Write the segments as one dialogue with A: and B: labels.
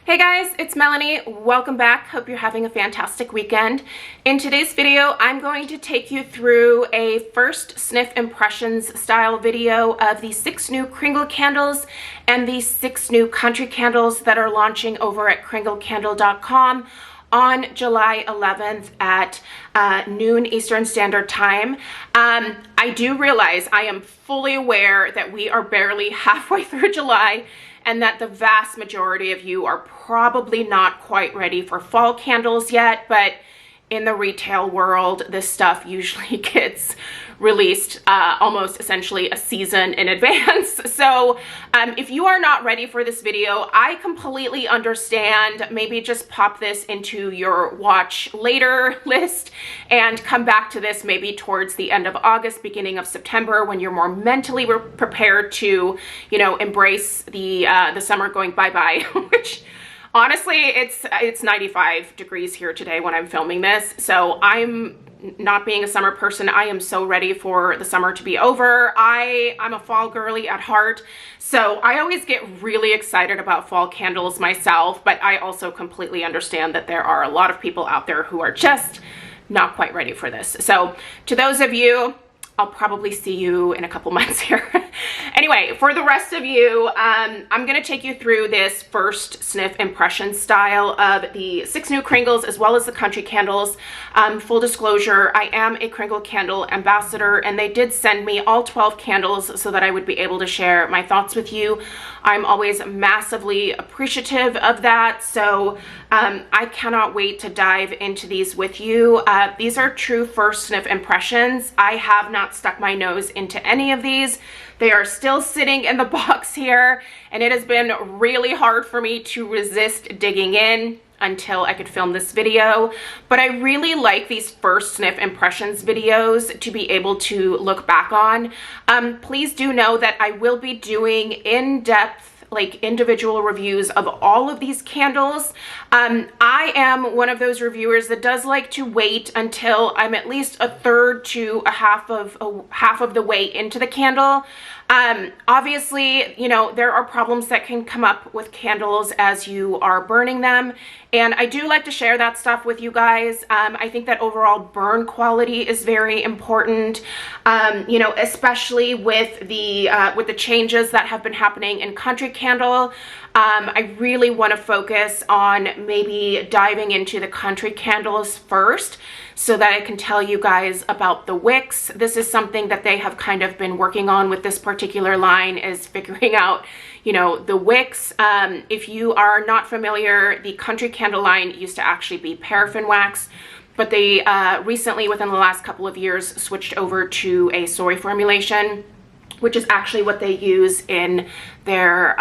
A: Hey guys, it's Melanie. Welcome back. Hope you're having a fantastic weekend. In today's video, I'm going to take you through a first sniff impressions style video of the 6 new Kringle candles and the 6 new country candles that are launching over at kringlecandle.com on July 11th at noon Eastern Standard Time. I do realize I am fully aware that we are barely halfway through July and that the vast majority of you are probably not quite ready for fall candles yet, but in the retail world, this stuff usually gets released almost essentially a season in advance. So if you are not ready for this video, I completely understand. Maybe just pop this into your watch later list and come back to this maybe towards the end of August, beginning of September, when you're more mentally prepared to, you know, embrace the summer going bye-bye, which honestly, it's 95 degrees here today when I'm filming this, so I'm not being a summer person. I am so ready for the summer to be over. I'm a fall girly at heart, so I always get really excited about fall candles myself, but I also completely understand that there are a lot of people out there who are just not quite ready for this. So to those of you, I'll probably see you in a couple months here. Anyway, for the rest of you, I'm going to take you through this first sniff impression style of the 6 new Kringles as well as the country candles. Full disclosure, I am a Kringle Candle ambassador, and they did send me all 12 candles so that I would be able to share my thoughts with you. I'm always massively appreciative of that, so I cannot wait to dive into these with you. These are true first sniff impressions. I have not stuck my nose into any of these. They are still sitting in the box here, and it has been really hard for me to resist digging in until I could film this video. But I really like these first sniff impressions videos to be able to look back on. Please do know that I will be doing in-depth, like, individual reviews of all of these candles. I am one of those reviewers that does like to wait until I'm at least a third to a half of the way into the candle. Obviously, you know, there are problems that can come up with candles as you are burning them, and I do like to share that stuff with you guys. I think that overall burn quality is very important, you know, especially with the changes that have been happening in country candle. I really want to focus on maybe diving into the country candles first so that I can tell you guys about the wicks. This is something that they have kind of been working on with this particular line, is figuring out, you know, the wicks. If you are not familiar, the country candle line used to actually be paraffin wax, but they recently, within the last couple of years, switched over to a soy formulation, which is actually what they use in their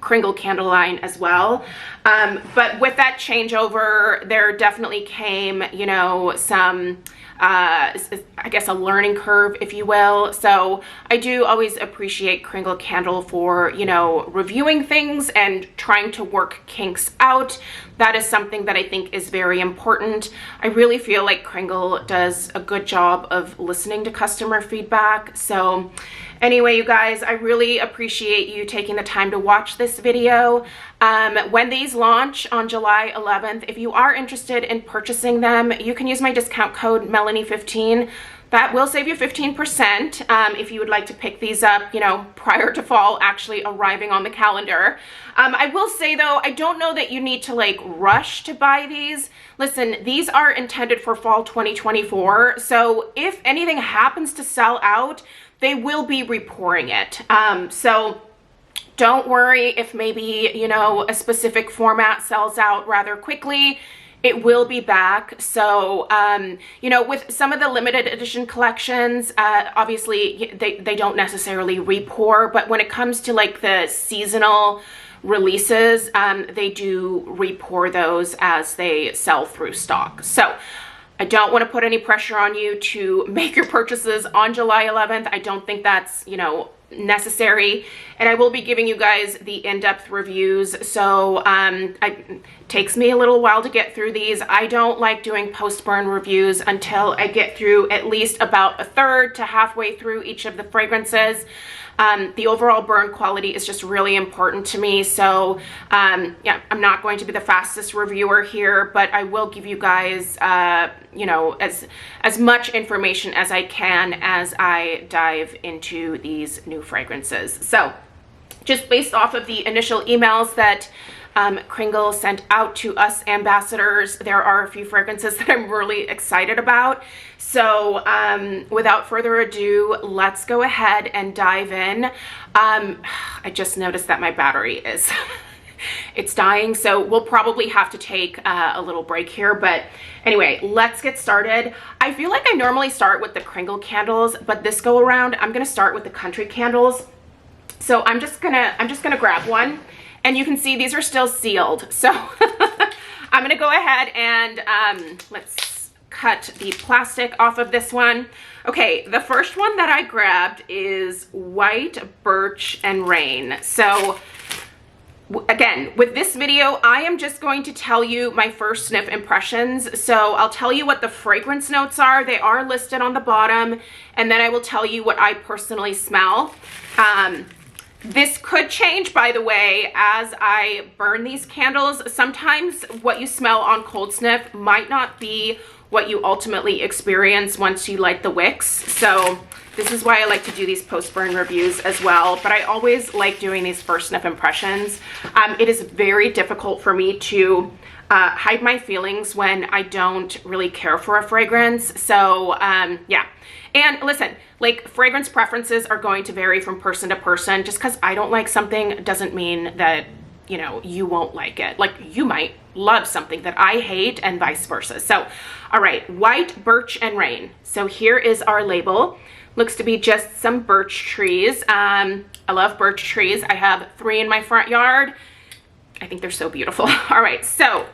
A: Kringle candle line as well. But with that changeover, there definitely came, you know, some, I guess, a learning curve, if you will. So I do always appreciate Kringle Candle for, you know, reviewing things and trying to work kinks out. That is something that I think is very important. I really feel like Kringle does a good job of listening to customer feedback. So anyway, you guys, I really appreciate you taking the time to watch this video. When these launch on July 11th, if you are interested in purchasing them, you can use my discount code Melanie15. That will save you 15% if you would like to pick these up, you know, prior to fall actually arriving on the calendar. I will say though, I don't know that you need to like rush to buy these. Listen, these are intended for fall 2024. So if anything happens to sell out, they will be repouring it. So don't worry if maybe, you know, a specific format sells out rather quickly. It will be back. So, you know, with some of the limited edition collections, obviously they don't necessarily repour, but when it comes to like the seasonal releases, they do repour those as they sell through stock. So I don't want to put any pressure on you to make your purchases on July 11th. I don't think that's, you know, necessary, and I will be giving you guys the in-depth reviews. So it takes me a little while to get through these. I don't like doing post-burn reviews until I get through at least about a third to halfway through each of the fragrances. The overall burn quality is just really important to me. So yeah, I'm not going to be the fastest reviewer here, but I will give you guys, you know, as much information as I can as I dive into these new fragrances. So just based off of the initial emails that Kringle sent out to us ambassadors, there are a few fragrances that I'm really excited about. So without further ado, let's go ahead and dive in. I just noticed that my battery is it's dying, so we'll probably have to take a little break here. But anyway, let's get started. I feel like I normally start with the Kringle candles, but this go around I'm gonna start with the country candles. So I'm just gonna grab one. And you can see these are still sealed. So I'm gonna go ahead and let's cut the plastic off of this one. Okay, the first one that I grabbed is White, Birch, and Rain. So again, with this video, I am just going to tell you my first sniff impressions. So I'll tell you what the fragrance notes are. They are listed on the bottom. And then I will tell you what I personally smell. This could change, by the way, as I burn these candles. Sometimes what you smell on cold sniff might not be what you ultimately experience once you light the wicks. So this is why I like to do these post-burn reviews as well. But I always like doing these first sniff impressions. It is very difficult for me to hide my feelings when I don't really care for a fragrance. So yeah. And listen, like, fragrance preferences are going to vary from person to person. Just because I don't like something doesn't mean that, you know, you won't like it. Like, you might love something that I hate and vice versa. So, all right, White, Birch, and Rain. So here is our label. Looks to be just some birch trees. I love birch trees. I have 3 in my front yard. I think they're so beautiful. All right, so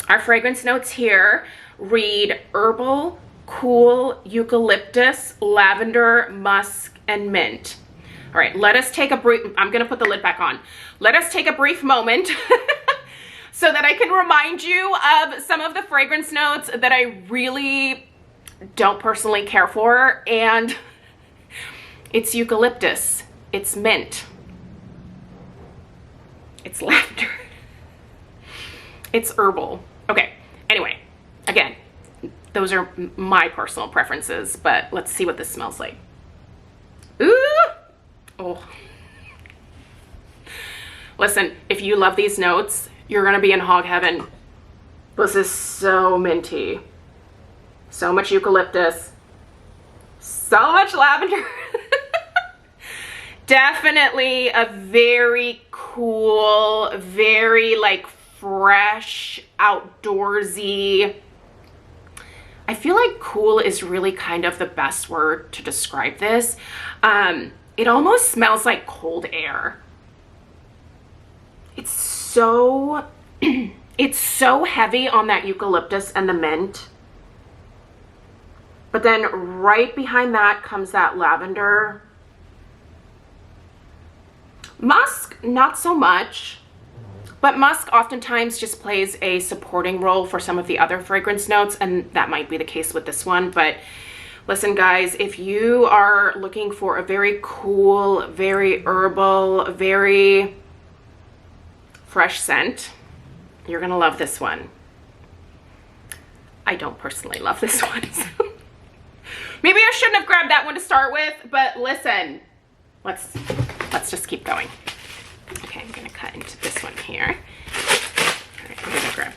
A: our fragrance notes here read herbal, cool, eucalyptus, lavender, musk, and mint. All right, let us take a brief, I'm gonna put the lid back on. Let us take a brief moment so that I can remind you of some of the fragrance notes that I really don't personally care for. And it's eucalyptus, it's mint, it's lavender, it's herbal. Okay, anyway, again, those are my personal preferences, but let's see what this smells like. Ooh! Oh. Listen, if you love these notes, you're gonna be in hog heaven. This is so minty. So much eucalyptus. So much lavender. Definitely a very cool, very like fresh, outdoorsy. I feel like cool is really kind of the best word to describe this. It almost smells like cold air. It's so, it's so heavy on that eucalyptus and the mint. But then right behind that comes that lavender. Musk, not so much. But musk oftentimes just plays a supporting role for some of the other fragrance notes, and that might be the case with this one. But listen, guys, if you are looking for a very cool, very herbal, very fresh scent, you're gonna love this one. I don't personally love this one. So maybe I shouldn't have grabbed that one to start with, but listen, let's just keep going. Okay, I'm gonna cut into this one here. All right, I'm gonna grab.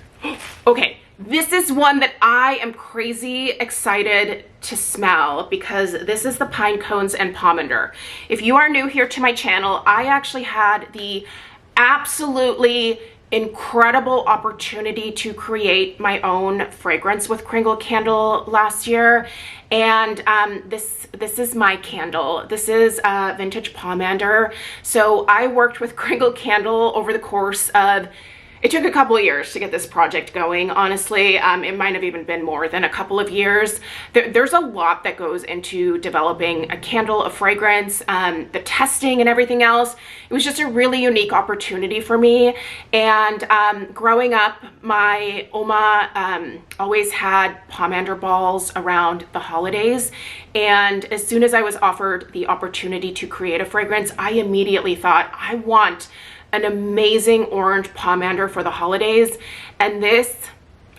A: Okay, this is one that I am crazy excited to smell because this is the Pinecones and Pomander. If you are new here to my channel, I actually had the absolutely incredible opportunity to create my own fragrance with Kringle Candle last year, and this is my candle. This is vintage Pomander. So I worked with Kringle Candle over the course of it took a couple of years to get this project going, honestly. It might have even been more than a couple of years. There's a lot that goes into developing a candle, a fragrance, the testing and everything else. It was just a really unique opportunity for me. And growing up, my Oma always had Pomander balls around the holidays. And as soon as I was offered the opportunity to create a fragrance, I immediately thought, I want an amazing orange pomander for the holidays. And this,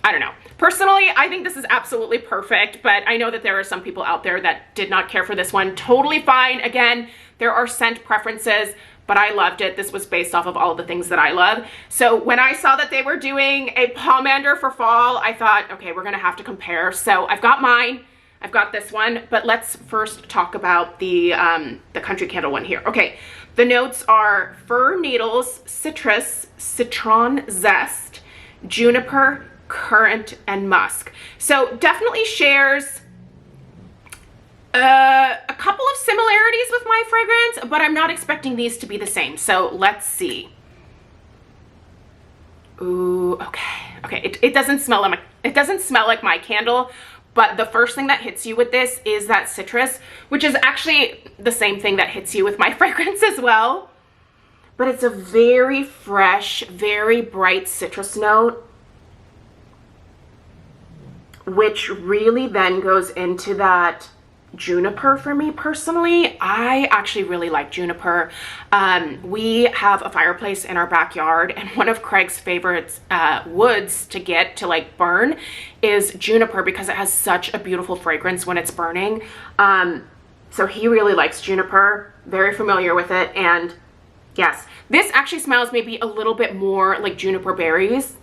A: I don't know. Personally, I think this is absolutely perfect, but I know that there are some people out there that did not care for this one. Totally fine. Again, there are scent preferences, but I loved it. This was based off of all of the things that I love. So when I saw that they were doing a pomander for fall, I thought, okay, we're gonna have to compare. So I've got mine. I've got this one, but let's first talk about the country candle one here. Okay, the notes are fir needles, citrus, citron zest, juniper, currant, and musk. So definitely shares a couple of similarities with my fragrance, but I'm not expecting these to be the same. So let's see. Ooh, okay. Okay, it doesn't smell like my candle. But the first thing that hits you with this is that citrus, which is actually the same thing that hits you with my fragrance as well. But it's a very fresh, very bright citrus note, which really then goes into that juniper for me personally. I actually really like juniper. We have a fireplace in our backyard, and one of Craig's favorites woods to get to like burn is juniper because it has such a beautiful fragrance when it's burning. So he really likes juniper, very familiar with it. And yes, this actually smells maybe a little bit more like juniper berries.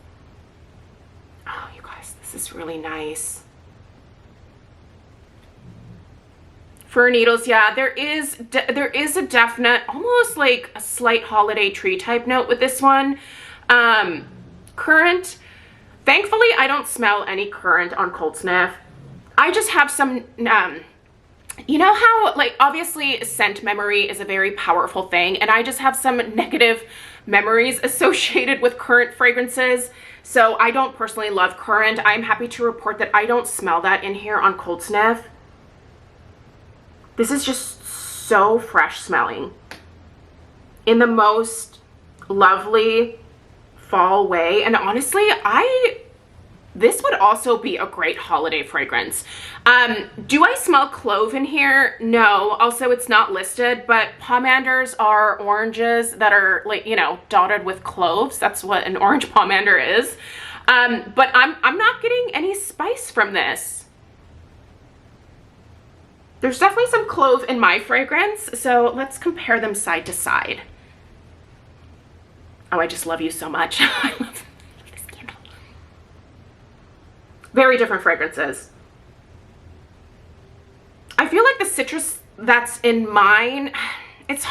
A: Oh, you guys, this is really nice. Fir needles, yeah, there is a definite, almost like a slight holiday tree type note with this one. Currant, thankfully I don't smell any currant on cold sniff. I just have some, you know how, like, obviously scent memory is a very powerful thing, and I just have some negative memories associated with currant fragrances. So I don't personally love currant. I'm happy to report that I don't smell that in here on cold sniff. This is just so fresh smelling in the most lovely fall way. And honestly, this would also be a great holiday fragrance. Do I smell clove in here? No. Also, it's not listed, but pomanders are oranges that are, like, you know, dotted with cloves. That's what an orange pomander is. But I'm not getting any spice from this. There's definitely some clove in my fragrance, so let's compare them side to side. Oh, I just love you so much. I love this candle. Very different fragrances. I feel like the citrus that's in mine, it's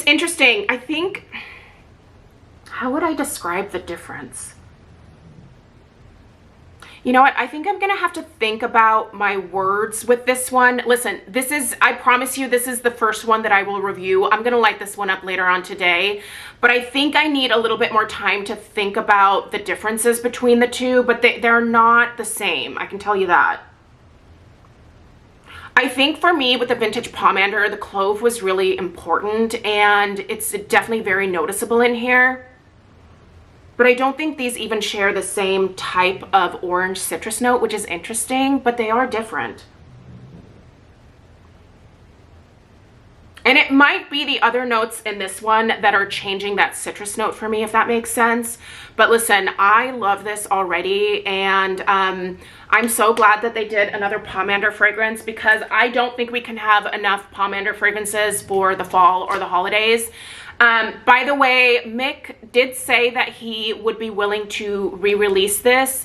A: interesting. I think, how would I describe the difference? You know what? I think I'm going to have to think about my words with this one. Listen, this is, I promise you, this is the first one that I will review. I'm going to light this one up later on today, but I think I need a little bit more time to think about the differences between the two, but they're not the same. I can tell you that. I think for me with the vintage pomander, the clove was really important, and it's definitely very noticeable in here. But I don't think these even share the same type of orange citrus note, which is interesting, but they are different. And it might be the other notes in this one that are changing that citrus note for me, if that makes sense. But listen, I love this already, and I'm so glad that they did another pomander fragrance, because I don't think we can have enough pomander fragrances for the fall or the holidays. By the way, Mick did say that he would be willing to re-release this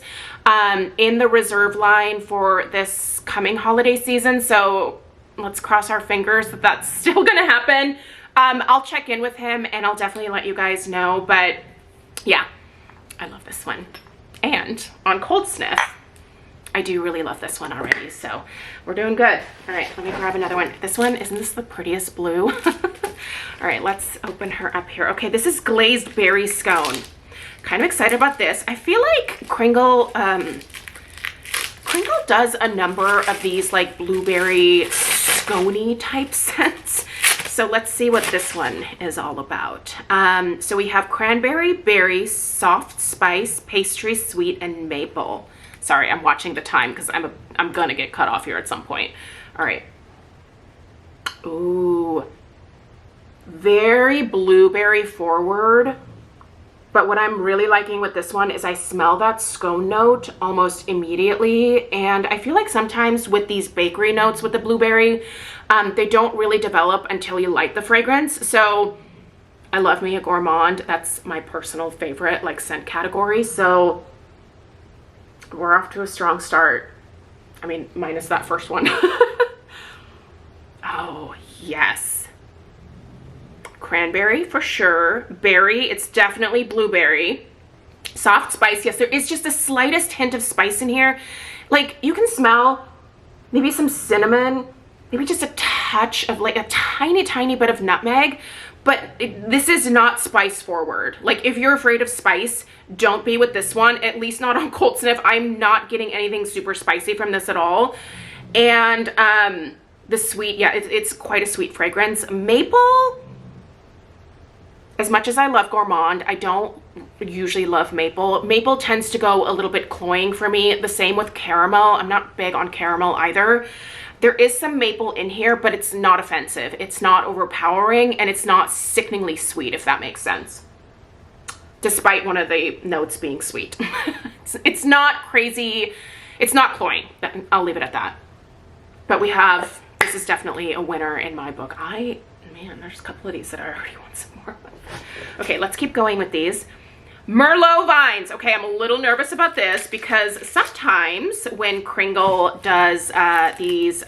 A: in the reserve line for this coming holiday season. So let's cross our fingers that that's still gonna happen. I'll check in with him and I'll definitely let you guys know. But yeah, I love this one. And on cold sniff, I do really love this one already, so we're doing good. All right, let me grab another one. This one, isn't this the prettiest blue? All right, let's open her up here. Okay, this is Glazed Berry Scone. Kind of excited about this. I feel like Kringle does a number of these like blueberry scone-y type scents. So let's see what this one is all about. So we have cranberry, berry, soft spice, pastry, sweet, and maple. Sorry, I'm watching the time because I'm gonna get cut off here at some point. All right. Ooh, very blueberry forward. But what I'm really liking with this one is I smell that scone note almost immediately. And I feel like sometimes with these bakery notes with the blueberry, they don't really develop until you light the fragrance. So I love me a gourmand. That's my personal favorite like scent category. So we're off to a strong start. I mean, minus that first one. Oh, yes. Cranberry for sure. Berry, it's definitely blueberry. Soft spice, yes, there is just the slightest hint of spice in here. Like you can smell maybe some cinnamon, maybe just a touch of like a tiny bit of nutmeg, but this is not spice forward. Like if you're afraid of spice, don't be with this one, at least not on cold sniff. I'm not getting anything super spicy from this at all. And the sweet, yeah, it's quite a sweet fragrance. Maple, as much as I love gourmand, I don't usually love maple. Maple tends to go a little bit cloying for me. The same with caramel. I'm not big on caramel either. There is some maple in here, but it's not offensive. It's not overpowering, and it's not sickeningly sweet, if that makes sense. Despite one of the notes being sweet. It's not crazy. It's not cloying. I'll leave it at that. But we have, this is definitely a winner in my book. Man, there's a couple of these that I already want some more of. Okay, let's keep going with these. Merlot vines. Okay, I'm a little nervous about this because sometimes when Kringle does these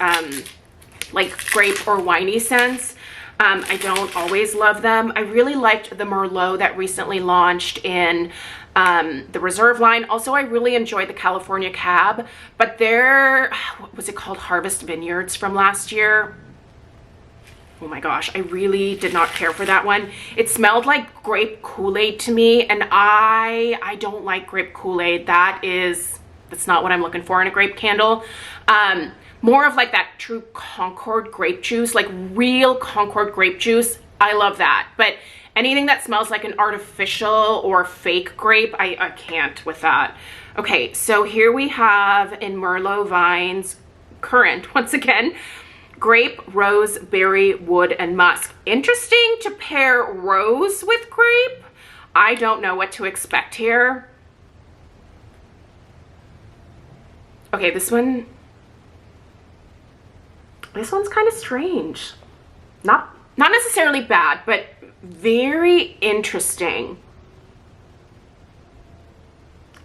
A: like grape or winey scents, I don't always love them. I really liked the Merlot that recently launched in the Reserve line. Also, I really enjoyed the California Cab, but their, what was it called? Harvest Vineyards from last year. Oh my gosh, I really did not care for that one. It smelled like grape Kool-Aid to me, and I don't like grape Kool-Aid. That's not what I'm looking for in a grape candle. More of like that true Concord grape juice, like real Concord grape juice. I love that. But anything that smells like an artificial or fake grape, I can't with that. Okay, so here we have in Merlot Vines, current, once again, grape, rose, berry, wood, and musk. Interesting to pair rose with grape. I don't know what to expect here. Okay, this one's kind of strange. Not necessarily bad, but very interesting.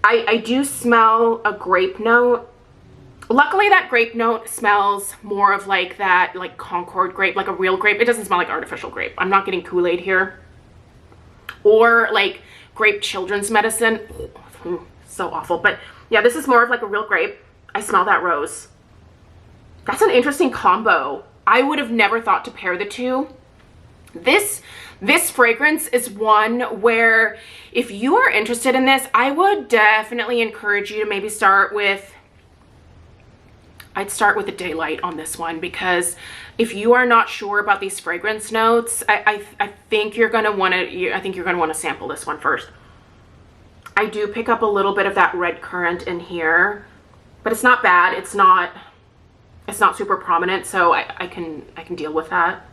A: I do smell a grape note. Luckily, that grape note smells more of like that, like Concord grape, like a real grape. It doesn't smell like artificial grape. I'm not getting Kool-Aid here. Or like grape children's medicine. So awful. But yeah, this is more of like a real grape. I smell that rose. That's an interesting combo. I would have never thought to pair the two. This fragrance is one where if you are interested in this, I would definitely encourage you to maybe start with, I'd start with a daylight on this one, because if you are not sure about these fragrance notes, I think you're going to want to sample this one first. I do pick up a little bit of that red currant in here, but it's not bad. It's not super prominent, so I can deal with that.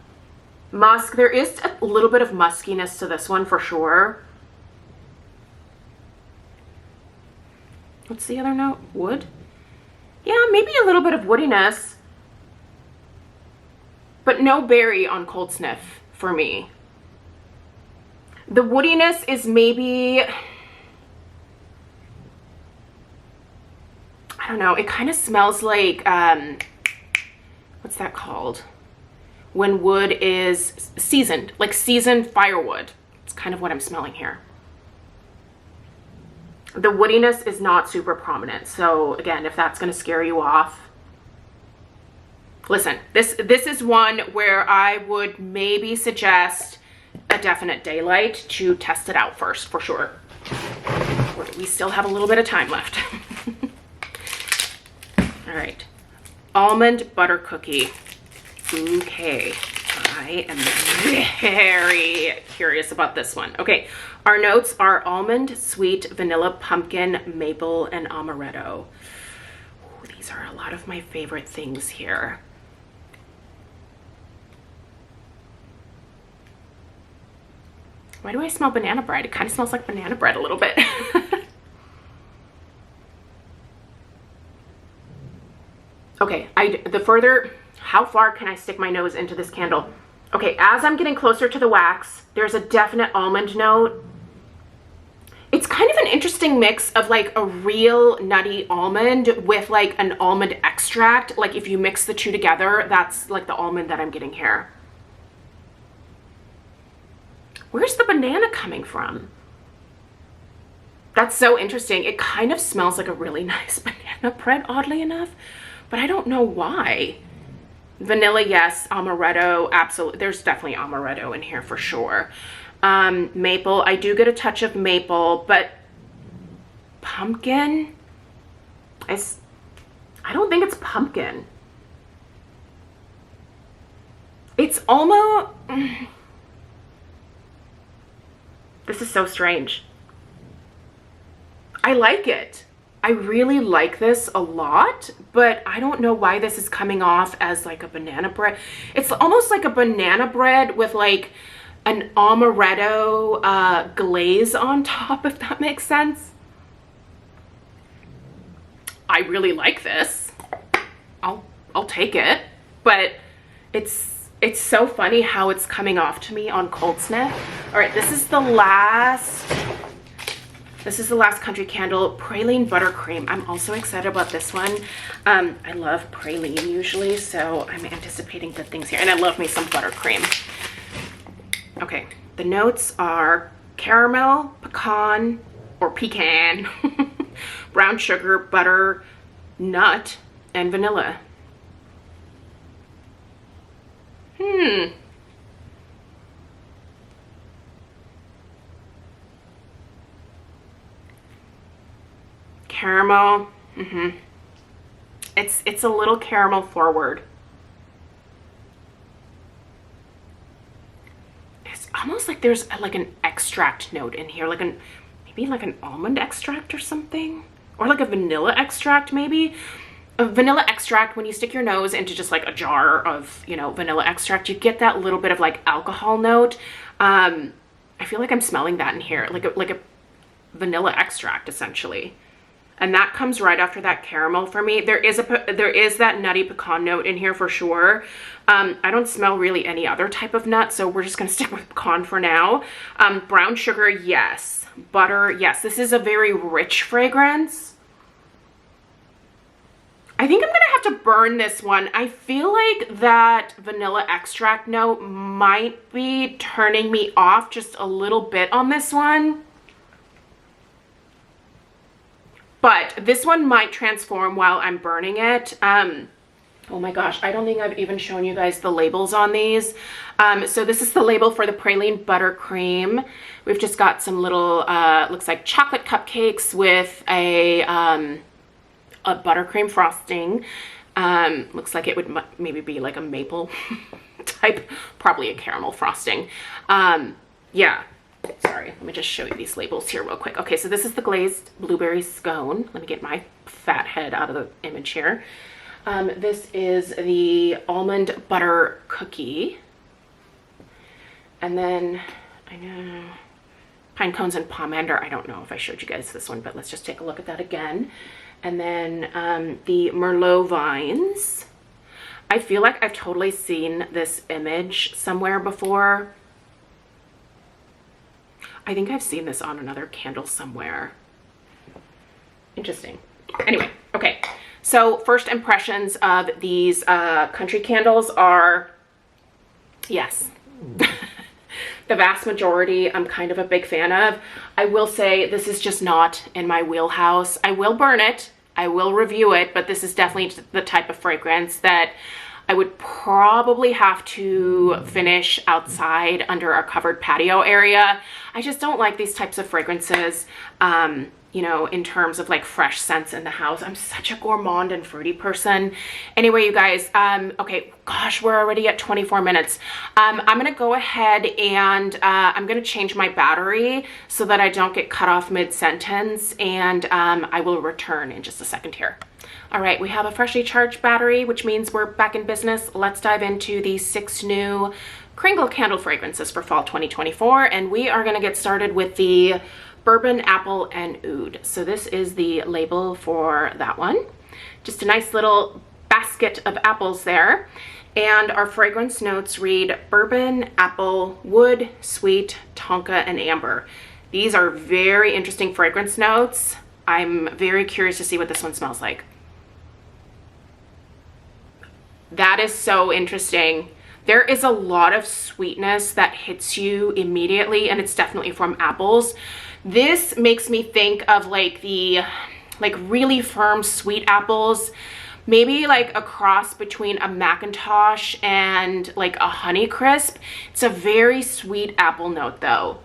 A: Musk, there is a little bit of muskiness to this one for sure. What's the other note? Wood? Yeah, maybe a little bit of woodiness, but no berry on cold sniff for me. The woodiness is maybe, I don't know, it kind of smells like, what's that called? When wood is seasoned, like seasoned firewood. It's kind of what I'm smelling here. The woodiness is not super prominent. So again, if that's going to scare you off, Listen, this is one where I would maybe suggest a definite daylight to test it out first, for sure. We still have a little bit of time left. All right, almond butter cookie. Okay, I am very curious about this one. Okay, our notes are almond, sweet, vanilla, pumpkin, maple, and amaretto. Ooh, these are a lot of my favorite things here. Why do I smell banana bread? It kind of smells like banana bread a little bit. Okay, how far can I stick my nose into this candle? Okay, as I'm getting closer to the wax, there's a definite almond note. It's kind of an interesting mix of like a real nutty almond with like an almond extract. Like if you mix the two together, that's like the almond that I'm getting here. Where's the banana coming from? That's so interesting. It kind of smells like a really nice banana bread, oddly enough, but I don't know why. Vanilla, yes. Amaretto, absolutely. There's definitely amaretto in here for sure. Maple, I do get a touch of maple, but pumpkin, I don't think it's pumpkin. It's almost... This is so strange. I like it. I really like this a lot, but I don't know why this is coming off as like a banana bread. It's almost like a banana bread with like an amaretto glaze on top, if that makes sense. I really like this. I'll take it, but it's so funny how it's coming off to me on cold sniff. All right, this is the last country candle, Praline Buttercream. I'm also excited about this one. I love praline usually, so I'm anticipating good things here. And I love me some buttercream. Okay, the notes are caramel, pecan, brown sugar, butter, nut, and vanilla. Caramel. It's a little caramel forward. It's almost like there's like an extract note in here, like maybe like an almond extract or something, or like a vanilla extract maybe. A vanilla extract, when you stick your nose into just like a jar of, you know, vanilla extract, you get that little bit of like alcohol note. I feel like I'm smelling that in here, like a vanilla extract essentially. And that comes right after that caramel for me. There is that nutty pecan note in here for sure. I don't smell really any other type of nut, so we're just gonna stick with pecan for now. Brown sugar, yes. Butter, yes. This is a very rich fragrance. I think I'm gonna have to burn this one. I feel like that vanilla extract note might be turning me off just a little bit on this one. But this one might transform while I'm burning it. Oh my gosh, I don't think I've even shown you guys the labels on these. So this is the label for the Praline Buttercream. We've just got some little, looks like chocolate cupcakes with a buttercream frosting. Looks like it would maybe be like a maple type, probably a caramel frosting. Yeah. Sorry, let me just show you these labels here real quick. Okay, so this is the glazed blueberry scone. Let me get my fat head out of the image here. This is the almond butter cookie. And then, I know, Pinecones and Pomander. I don't know if I showed you guys this one, but let's just take a look at that again. And then the Merlot vines. I feel like I've totally seen this image somewhere before. I think I've seen this on another candle somewhere. Interesting. Anyway, okay. So first impressions of these country candles are, yes. The vast majority I'm kind of a big fan of. I will say this is just not in my wheelhouse. I will burn it. I will review it, but this is definitely the type of fragrance that I would probably have to finish outside under our covered patio area. I just don't like these types of fragrances, you know, in terms of like fresh scents in the house. I'm such a gourmand and fruity person. Anyway, you guys, okay, gosh, we're already at 24 minutes. I'm gonna go ahead and I'm gonna change my battery so that I don't get cut off mid-sentence, and I will return in just a second here. All right, we have a freshly charged battery, which means we're back in business. Let's dive into the 6 new Kringle Candle fragrances for fall 2024, and we are gonna get started with the Bourbon Apple and Oud. So this is the label for that one. Just a nice little basket of apples there. And our fragrance notes read bourbon, apple, wood, sweet, tonka, and amber. These are very interesting fragrance notes. I'm very curious to see what this one smells like. That is so interesting. There is a lot of sweetness that hits you immediately, and it's definitely from apples. This makes me think of like the really firm sweet apples, maybe like a cross between a Macintosh and like a Honeycrisp. It's a very sweet apple note though.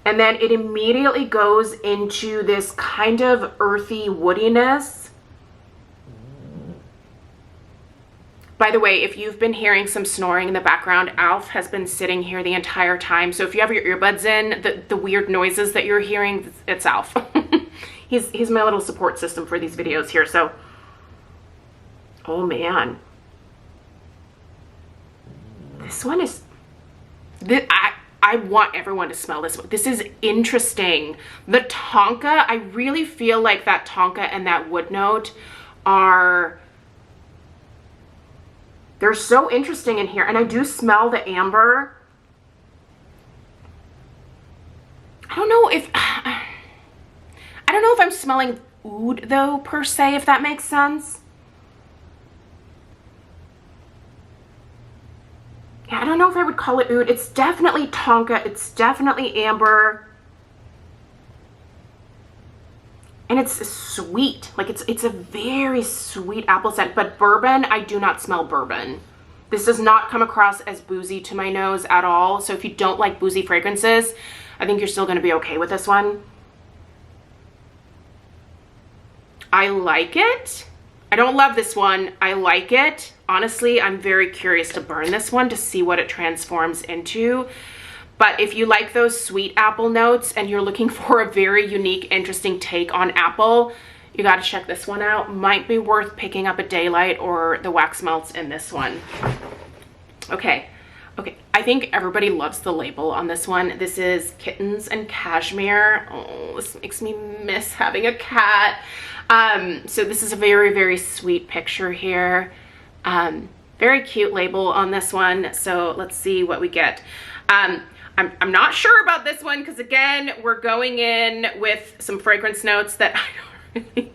A: And then it immediately goes into this kind of earthy woodiness. By the way, if you've been hearing some snoring in the background, Alf has been sitting here the entire time. So if you have your earbuds in, the weird noises that you're hearing, it's Alf. He's my little support system for these videos here. So, oh man. This one is, I want everyone to smell this one. This is interesting. The tonka, I really feel like that tonka and that wood note are, they're so interesting in here. And I do smell the amber. I don't know if I'm smelling oud though, per se, if that makes sense. Yeah, I don't know if I would call it oud. It's definitely tonka. It's definitely amber. And it's sweet. Like it's a very sweet apple scent. But bourbon, I do not smell bourbon. This does not come across as boozy to my nose at all. So if you don't like boozy fragrances, I think you're still going to be okay with this one. I like it. I don't love this one. I like it. Honestly, I'm very curious to burn this one to see what it transforms into. But if you like those sweet apple notes and you're looking for a very unique, interesting take on apple, you got to check this one out. Might be worth picking up a Daylight or the wax melts in this one. Okay. Okay, I think everybody loves the label on this one. This is Kittens and Cashmere. Oh, this makes me miss having a cat. So this is a very, very sweet picture here. Very cute label on this one. So let's see what we get. I'm not sure about this one because, again, we're going in with some fragrance notes that I don't really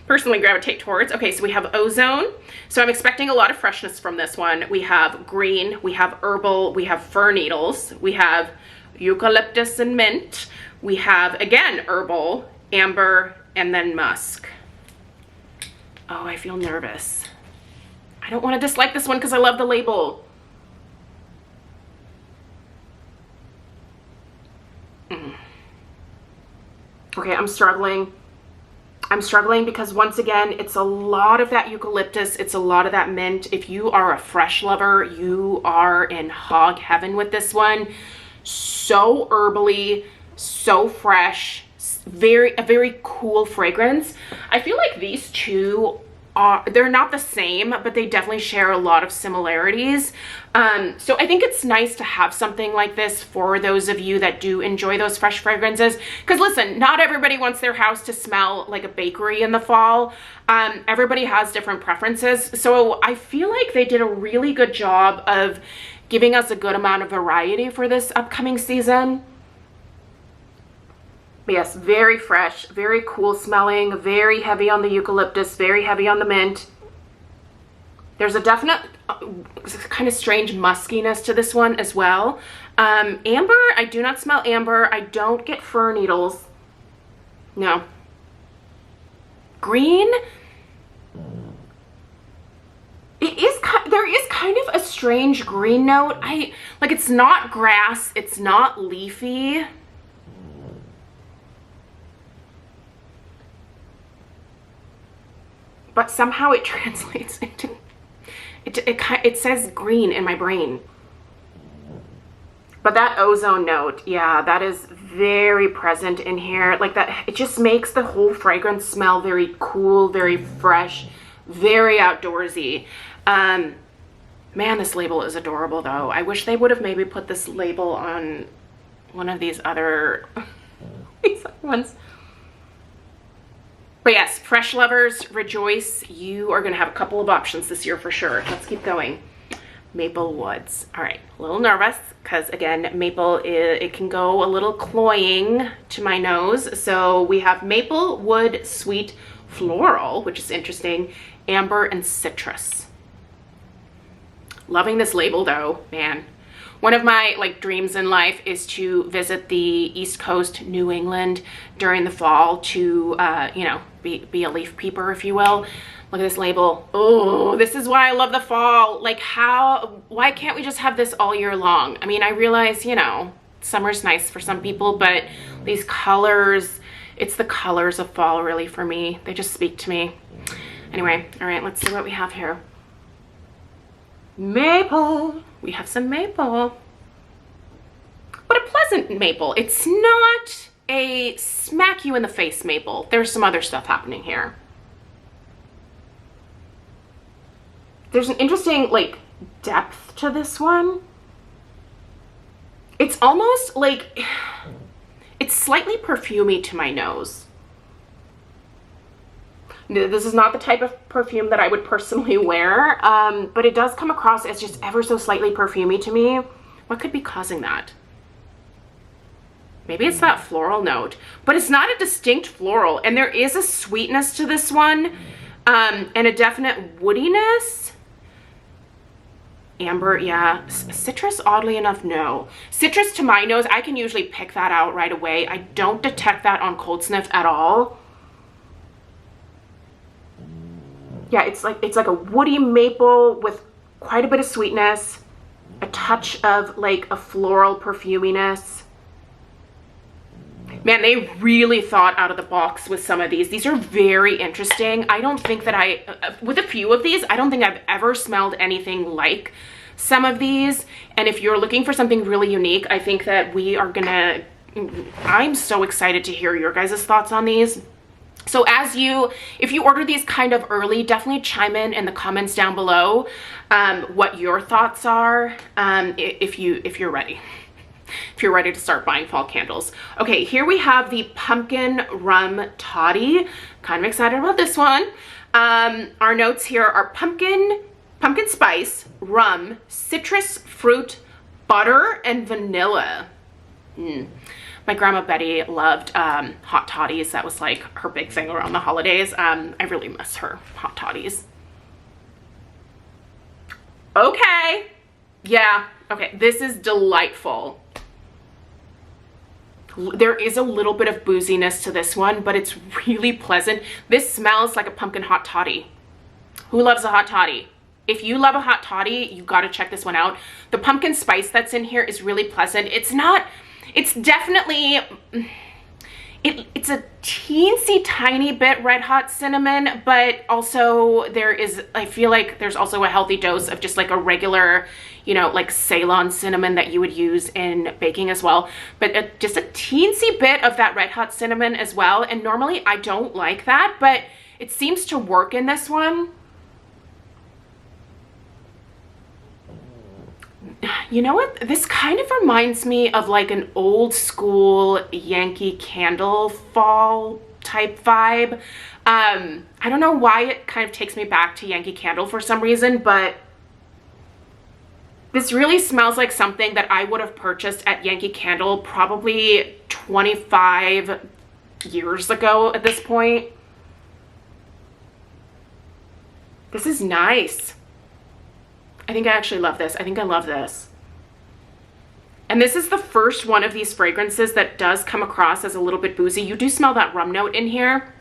A: personally gravitate towards. Okay, so we have ozone. So I'm expecting a lot of freshness from this one. We have green, we have herbal, we have fir needles, we have eucalyptus and mint. We have, again, herbal, amber, and then musk. Oh, I feel nervous. I don't want to dislike this one because I love the label. Okay, I'm struggling. I'm struggling because, once again, it's a lot of that eucalyptus. It's a lot of that mint. If you are a fresh lover, you are in hog heaven with this one. So herbally, so fresh, a very cool fragrance. I feel like these two are, they're not the same, but they definitely share a lot of similarities. So I think it's nice to have something like this for those of you that do enjoy those fresh fragrances. Because listen, not everybody wants their house to smell like a bakery in the fall. Everybody has different preferences. So I feel like they did a really good job of giving us a good amount of variety for this upcoming season. Yes, very fresh, very cool smelling, very heavy on the eucalyptus, very heavy on the mint. There's a definite kind of strange muskiness to this one as well. Amber, I do not smell amber. I don't get fir needles. No. Green, it is, is kind of a strange green note. Like, it's not grass, it's not leafy. But somehow it translates into, it says green in my brain. But that ozone note, yeah, that is very present in here. Like that, it just makes the whole fragrance smell very cool, very fresh, very outdoorsy. Man, this label is adorable though. I wish they would have maybe put this label on one of these other ones. But yes, fresh lovers, rejoice. You are gonna have a couple of options this year for sure. Let's keep going. Maple Woods. All right, a little nervous because again, maple, it can go a little cloying to my nose. So we have Maple Wood Sweet Floral, which is interesting, Amber and Citrus. Loving this label though, man. One of my like dreams in life is to visit the East Coast, New England during the fall to, you know, be a leaf peeper, if you will. Look at this label. Oh, this is why I love the fall. Like why can't we just have this all year long? I mean, I realize, you know, summer's nice for some people, but these colors, it's the colors of fall really for me. They just speak to me. Anyway, all right, let's see what we have here. Maple. We have some maple. But a pleasant maple. It's not a smack you in the face maple. There's some other stuff happening here. There's an interesting like depth to this one. It's almost like, it's slightly perfumey to my nose. This is not the type of perfume that I would personally wear, but it does come across as just ever so slightly perfumey to me. What could be causing that? Maybe it's that floral note, but it's not a distinct floral, and there is a sweetness to this one, and a definite woodiness. Amber, yeah. Citrus, oddly enough, no. Citrus to my nose, I can usually pick that out right away. I don't detect that on cold sniff at all. Yeah, it's like a woody maple with quite a bit of sweetness, a touch of like a floral perfuminess. Man, they really thought out of the box with some of these. These are very interesting. I don't think that with a few of these, I don't think I've ever smelled anything like some of these. And if you're looking for something really unique, I think that we are gonna, I'm so excited to hear your guys' thoughts on these. So if you order these kind of early, definitely chime in the comments down below what your thoughts are if you're ready. If you're ready to start buying fall candles. Okay, here we have the Pumpkin Rum Toddy. Kind of excited about this one. Our notes here are pumpkin spice, rum, citrus fruit, butter, and vanilla. My grandma Betty loved hot toddies. That was like her big thing around the holidays. I really miss her hot toddies. Okay. Yeah. Okay. This is delightful. There is a little bit of booziness to this one, but it's really pleasant. This smells like a pumpkin hot toddy. Who loves a hot toddy? If you love a hot toddy, you got to check this one out. The pumpkin spice that's in here is really pleasant. It's definitely, it's a teensy tiny bit red hot cinnamon, but also I feel like there's also a healthy dose of just like a regular, you know, like Ceylon cinnamon that you would use in baking as well. But just a teensy bit of that red hot cinnamon as well. And normally I don't like that, but it seems to work in this one. You know what? This kind of reminds me of like an old school Yankee Candle fall type vibe. I don't know why it kind of takes me back to Yankee Candle for some reason, but this really smells like something that I would have purchased at Yankee Candle probably 25 years ago at this point. This is nice. I think I actually love this. I think I love this. And this is the first one of these fragrances that does come across as a little bit boozy. You do smell that rum note in here.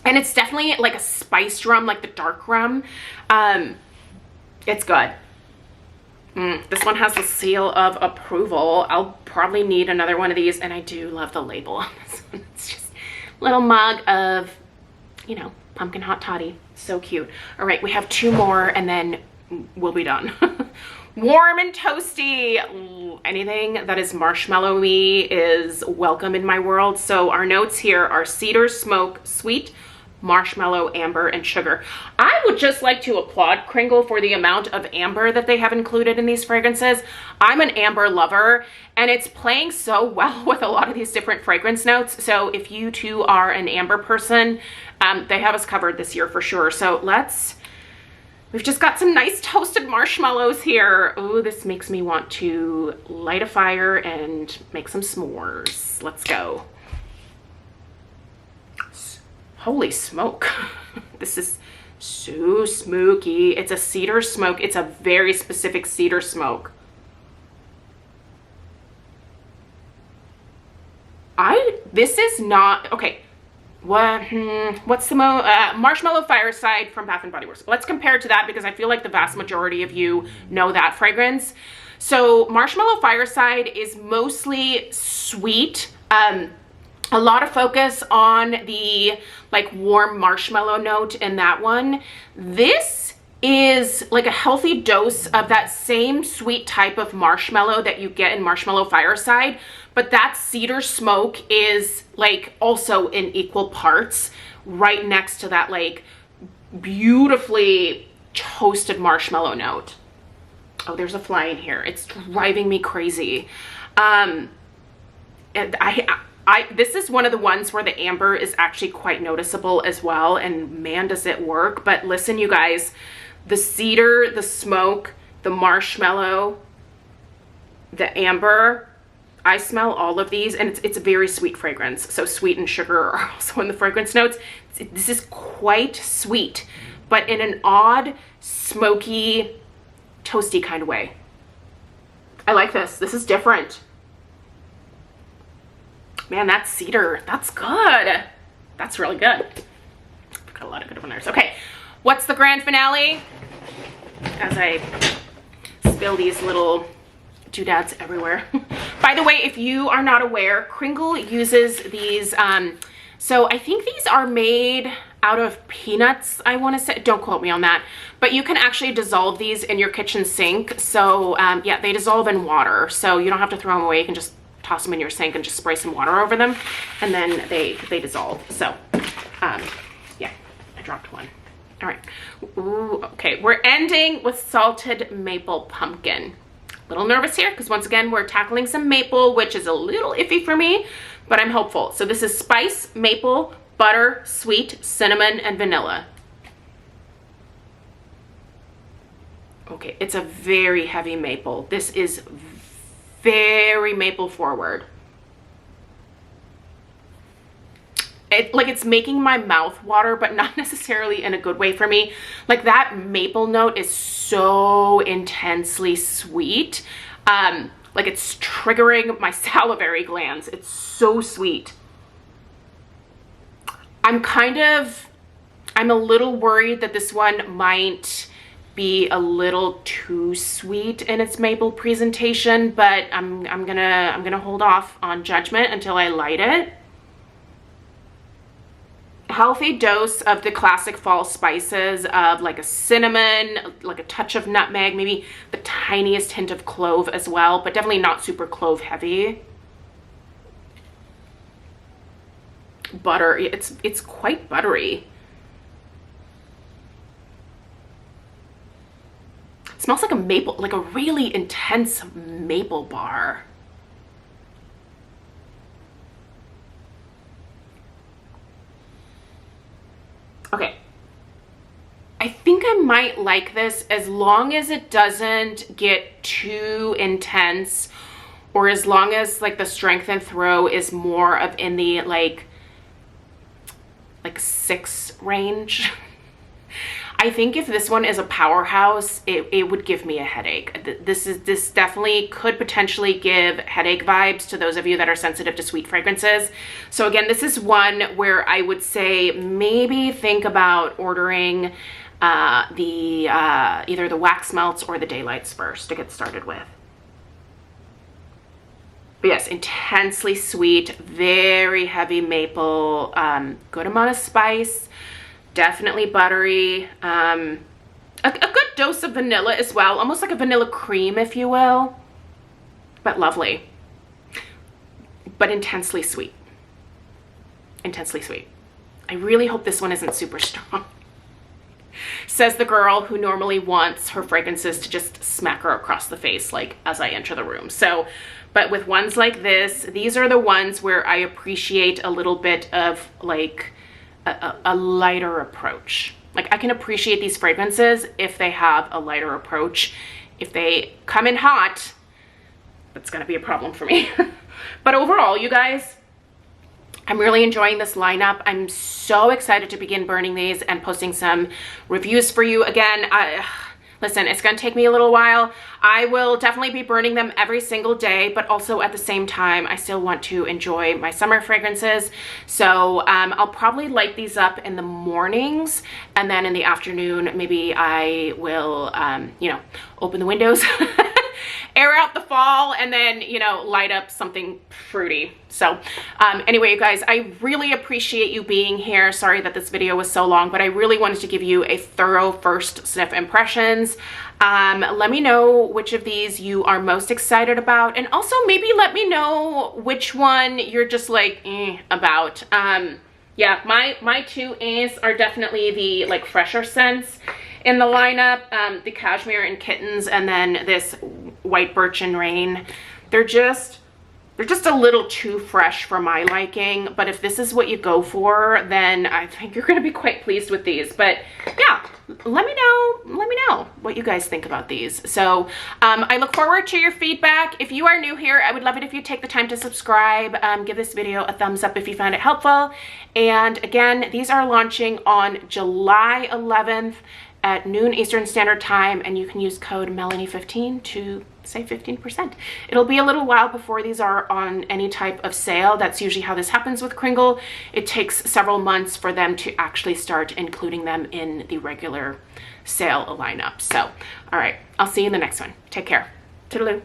A: And it's definitely like a spiced rum, like the dark rum. It's good. This one has the seal of approval. I'll probably need another one of these, and I do love the label on this one. It's just a little mug of, you know, pumpkin hot toddy. So cute. All right, we have 2 more, and then we'll be done. Warm and toasty. Ooh, anything that is marshmallowy is welcome in my world. So our notes here are cedar, smoke, sweet, marshmallow, amber, and sugar. I would just like to applaud Kringle for the amount of amber that they have included in these fragrances. I'm an amber lover, and it's playing so well with a lot of these different fragrance notes. So if you too are an amber person, they have us covered this year for sure. So we've just got some nice toasted marshmallows here. Oh, this makes me want to light a fire and make some s'mores. Let's go. Holy smoke. This is so smoky. It's a cedar smoke. It's a very specific cedar smoke. This is not, okay. What's the Marshmallow Fireside from Bath & Body Works. Let's compare it to that because I feel like the vast majority of you know that fragrance. So Marshmallow Fireside is mostly sweet. A lot of focus on the like warm marshmallow note in that one. This is like a healthy dose of that same sweet type of marshmallow that you get in Marshmallow Fireside, but that cedar smoke is like also in equal parts right next to that like beautifully toasted marshmallow note. Oh, there's a fly in here. It's driving me crazy. And this is one of the ones where the amber is actually quite noticeable as well, and man, does it work. But listen, you guys, the cedar, the smoke, the marshmallow, the amber, I smell all of these, and it's a very sweet fragrance. So sweet and sugar are also in the fragrance notes. This is quite sweet, but in an odd, smoky, toasty kind of way. I like this. This is different. Man, that cedar, that's good. That's really good. Got a lot of good winners. Okay, what's the grand finale? As I spill these little doodads everywhere. By the way, if you are not aware, Kringle uses these, so I think these are made out of peanuts, I want to say. Don't quote me on that. But you can actually dissolve these in your kitchen sink. So yeah, they dissolve in water. So you don't have to throw them away. You can just toss them in your sink and just spray some water over them, and then they dissolve. So yeah, I dropped one. All right. Ooh, okay, we're ending with salted maple pumpkin. A little nervous here because once again we're tackling some maple, which is a little iffy for me, but I'm hopeful. So this is spice, maple, butter, sweet, cinnamon, and vanilla. Okay, it's a very heavy maple. This is very maple forward. It's making my mouth water, but not necessarily in a good way for me. Like that maple note is so intensely sweet. Like it's triggering my salivary glands. It's so sweet. I'm a little worried that this one might be a little too sweet in its maple presentation, but I'm gonna hold off on judgment until I light it. Healthy dose of the classic fall spices of like a cinnamon, like a touch of nutmeg, maybe the tiniest hint of clove as well, but definitely not super clove heavy. Butter, it's quite buttery. It smells like a maple, like a really intense maple bar. Okay, I think I might like this as long as it doesn't get too intense, or as long as like the strength and throw is more of in the like 6 range. I think if this one is a powerhouse, it would give me a headache. This definitely could potentially give headache vibes to those of you that are sensitive to sweet fragrances. So again, this is one where I would say maybe think about ordering either the wax melts or the daylights first to get started with. But yes, intensely sweet, very heavy maple, good amount of spice, definitely buttery, a good dose of vanilla as well, almost like a vanilla cream, if you will, but lovely, but intensely sweet, intensely sweet. I really hope this one isn't super strong. Says the girl who normally wants her fragrances to just smack her across the face, like as I enter the room. So, but with ones like this, these are the ones where I appreciate a little bit of like a lighter approach. Like I can appreciate these fragrances if they have a lighter approach. If they come in hot, that's gonna be a problem for me. But overall, you guys, I'm really enjoying this lineup. I'm so excited to begin burning these and posting some reviews for you. Again, listen, it's gonna take me a little while. I will definitely be burning them every single day, but also at the same time, I still want to enjoy my summer fragrances. So I'll probably light these up in the mornings, and then in the afternoon, maybe I will, you know, open the windows, air out the fall, and then, you know, light up something fruity. So anyway, you guys, I really appreciate you being here. Sorry that this video was so long, but I really wanted to give you a thorough first sniff impressions. Let me know which of these you are most excited about, and also maybe let me know which one you're just like about. Yeah, my two A's are definitely the like fresher scents in the lineup, the Cashmere and Kittens, and then this White Birch and Rain. They're just a little too fresh for my liking, but if this is what you go for, then I think you're gonna be quite pleased with these. But yeah, let me know what you guys think about these. So I look forward to your feedback. If you are new here, I would love it if you take the time to subscribe, give this video a thumbs up if you found it helpful. And again, these are launching on July 11th at noon Eastern Standard Time, and you can use code Melanie15 to save 15%. It'll be a little while before these are on any type of sale. That's usually how this happens with Kringle. It takes several months for them to actually start including them in the regular sale lineup. So, all right, I'll see you in the next one. Take care. Toodaloo.